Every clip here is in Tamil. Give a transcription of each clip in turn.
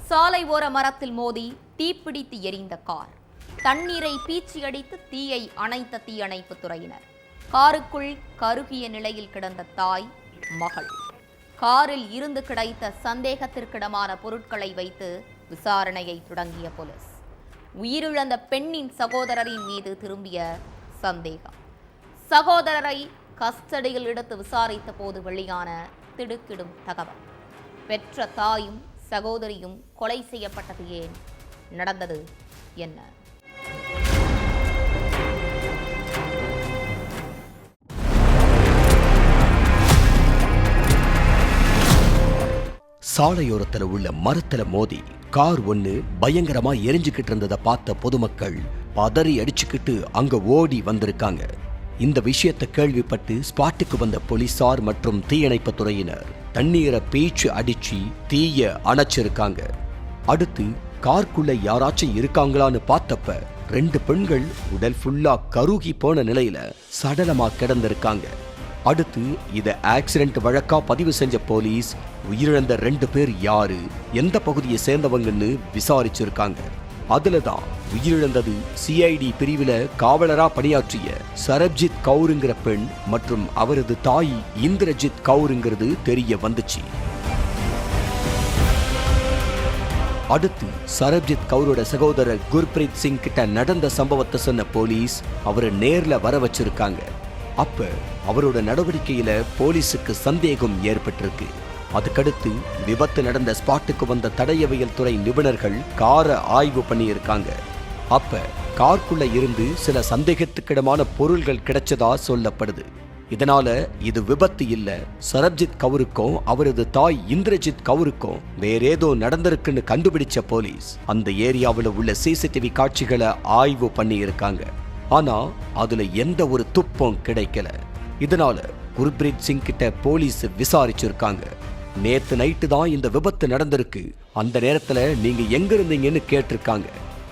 சாலை ஓர மரத்தில் மோதி தீப்பிடித்து எரிந்த கார். தண்ணீரை பீச்சியடித்து தீயை அணைத்த தீயணைப்பு துறையினர். காருக்குள் கருகிய நிலையில் கிடந்த தாய், மகள். காரில் இருந்து கிடைத்த சந்தேகத்திற்கிடமான பொருட்களை வைத்து விசாரணையை தொடங்கிய போலீஸ். உயிரிழந்த பெண்ணின் சகோதரரின் மீது திரும்பிய சந்தேகம். சகோதரரை கஸ்டடியில் எடுத்து விசாரித்த போது வெளியான திடுக்கிடும் தகவல். பெற்ற தாயும் சகோதரியும் கொலை செய்யப்பட்டது ஏன்? நடந்தது என்ன? சாலையோரத்தில் உள்ள மரத்துல மோதி கார் ஒண்ணு பயங்கரமா எரிஞ்சுக்கிட்டு இருந்ததை பார்த்த பொதுமக்கள் பதறி அடிச்சுக்கிட்டு அங்க ஓடி வந்திருக்காங்க. இந்த விஷயத்தை கேள்விப்பட்டு ஸ்பாட்டுக்கு வந்த போலீசார் மற்றும் தீயணைப்பு துறையினர் தண்ணீரை பீச்சு அடிச்சு தீய அணைச்சிருக்காங்க. அடுத்து கார்க்குள்ள யாராச்சும் இருக்காங்களான்னு பார்த்தப்ப 2 பெண்கள் உடல் ஃபுல்லா கருகி போன நிலையில சடலமா கிடந்திருக்காங்க. அடுத்து இத ஆக்சிடென்ட் வழக்கா பதிவு செஞ்ச போலீஸ் உயிரிழந்த 2 பேர் யாரு, எந்த பகுதியை சேர்ந்தவங்கன்னு விசாரிச்சிருக்காங்க. அதுலதான் உயிரிழந்தது சிஐடி பிரிவில காவலரா பணியாற்றிய சரப்ஜித் கவுருங்கிற பெண் மற்றும் அவரது தாய் இந்திரஜித் கவுருங்கிறது தெரிய வந்துச்சு. அடுத்து சரப்ஜித் கவுரோட சகோதரர் குர்பிரீத் சிங் கிட்ட நடந்த சம்பவத்தை சொன்ன போலீஸ் அவரை நேர்ல வர வச்சிருக்காங்க. அப்ப அவரோட நடவடிக்கையில போலீஸுக்கு சந்தேகம் ஏற்பட்டிருக்கு. அதுக்கடுத்து விபத்து நடந்த ஸ்பாட்டுக்கு வந்த தடயவியல் துறை நிபுணர்கள் காரை ஆய்வு பண்ணியிருக்காங்க. அப்ப கார்க்குள்ள இருந்து சில சந்தேகத்துக்கிடமான பொருள்கள் கிடைச்சதா சொல்லப்படுது. இதனால இது விபத்து இல்ல, சரப்ஜித் கவுருக்கும் அவரது தாய் இந்திரஜித் கவுருக்கும் வேறேதோ நடந்திருக்குன்னு கண்டுபிடிச்ச போலீஸ் அந்த ஏரியாவில் உள்ள சிசிடிவி காட்சிகளை ஆய்வு பண்ணி இருக்காங்க. ஆனா அதுல எந்த ஒரு துப்பம் கிடைக்கல. இதனால குர்பிரீத் சிங் கிட்ட போலீஸ் விசாரிச்சிருக்காங்க. நேத்து நைட்டு தான் இந்த விபத்து நடந்திருக்கு, அந்த நேரத்துல நீங்க எங்க இருந்தீங்கன்னு கேட்டிருக்காங்க.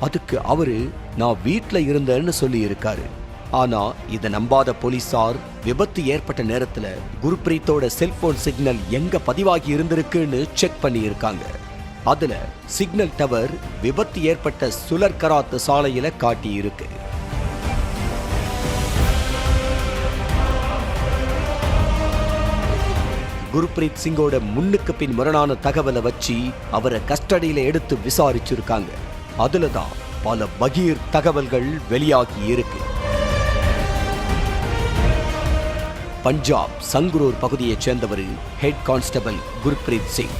அதுக்கு அவரு நான் வீட்டுல இருந்தேன்னு சொல்லி இருக்காரு. ஆனா இதை நம்பாத போலீசார் விபத்து ஏற்பட்ட நேரத்துல குர்பிரீத்தோட செல்போன் சிக்னல் எங்க பதிவாகி இருந்திருக்குன்னு செக் பண்ணி இருக்காங்க. அதுல சிக்னல் டவர் விபத்து ஏற்பட்ட சுலர்கராத் சாலையில காட்டி இருக்கு. குர்பிரீத் சிங்கோட முன்னுக்கு பின் முரணான தகவலை வச்சு அவரை கஸ்டடியில எடுத்து விசாரிச்சிருக்காங்க. அதுலதான் பல பகீர் தகவல்கள் வெளியாகி இருக்கு. பஞ்சாப் சங்குரூர் பகுதியைச் சேர்ந்தவர் ஹெட் கான்ஸ்டபிள் குர்பிரீத் சிங்.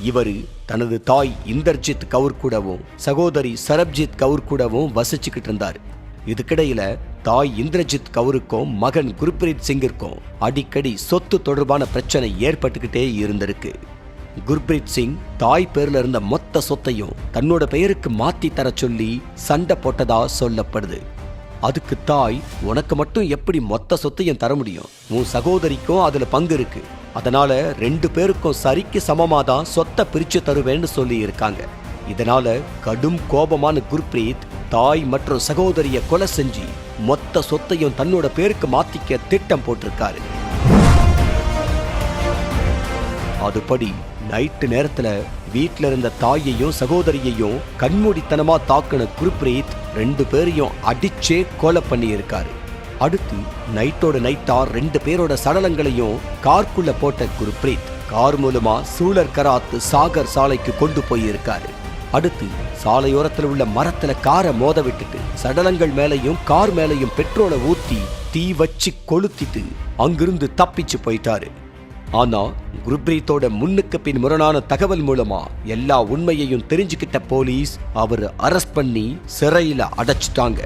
இவரு தனது தாய் இந்தர்ஜித் கவுர் கூடவும் சகோதரி சரப்ஜித் கவுர் கூடவும் வசிச்சுக்கிட்டு இருந்தார். இதுக்கிடையில தாய் இந்திரஜித் கவுருக்கும் மகன் குர்பிரீத் சிங்கிற்கும் அடிக்கடி சொத்து தொடர்பான பிரச்சனை ஏற்பட்டுக்கிட்டே இருந்திருக்கு. குர்பிரீத் சிங் தாய் பேர்ல இருந்த மொத்த சொத்தையும் தன்னோட பெயருக்கு மாத்தி தர சொல்லி சண்டை போட்டதா சொல்லப்படுது. அதுக்கு தாய், உனக்கு மட்டும் எப்படி மொத்த சொத்தையும் தர முடியும், உன் சகோதரிக்கும் அதுல பங்கு இருக்கு, அதனால 2 பேருக்கும் சரிக்கு சமமாதான் சொத்தை பிரிச்சு தருவேன்னு சொல்லி இருக்காங்க. இதனால கடும் கோபமான குர்பிரீத் தாய் மற்றும் சகோதரிய கொலை செஞ்சு மொத்த சொத்தையும் தன்னோட பேருக்கு மாத்திக்க திட்டம் போட்டிருக்காரு. அதுபடி நைட்டு நேரத்துல வீட்டுல இருந்த தாயையும் சகோதரியையும் கண்மூடித்தனமா தாக்குன குர்பிரீத் 2 பேரையும் அடிச்சே கொலை பண்ணி இருக்காரு. அடுத்து நைட்டோட நைட்டா 2 பேரோட சடலங்களையும் கார்க்குள்ள போட்ட குர்பிரீத் கார் மூலமா சூலர்கராத் சாகர் சாலைக்கு கொண்டு போயிருக்காரு. அடுத்து சாலையோரத்தில் உள்ள மரத்துல காரை மோத விட்டுட்டு சடலங்கள் மேலையும் கார் மேலையும் பெட்ரோலை ஊத்தி தீ வச்சு கொளுத்திட்டு அங்கிருந்து தப்பிச்சு போயிட்டாரு. ஆனா குர்பிரீத்தோட முன்னுக்கு பின் முரணான தகவல் மூலமா எல்லா உண்மையையும் தெரிஞ்சுக்கிட்ட போலீஸ் அவரை அரெஸ்ட் பண்ணி சிறையில அடைச்சிட்டாங்க.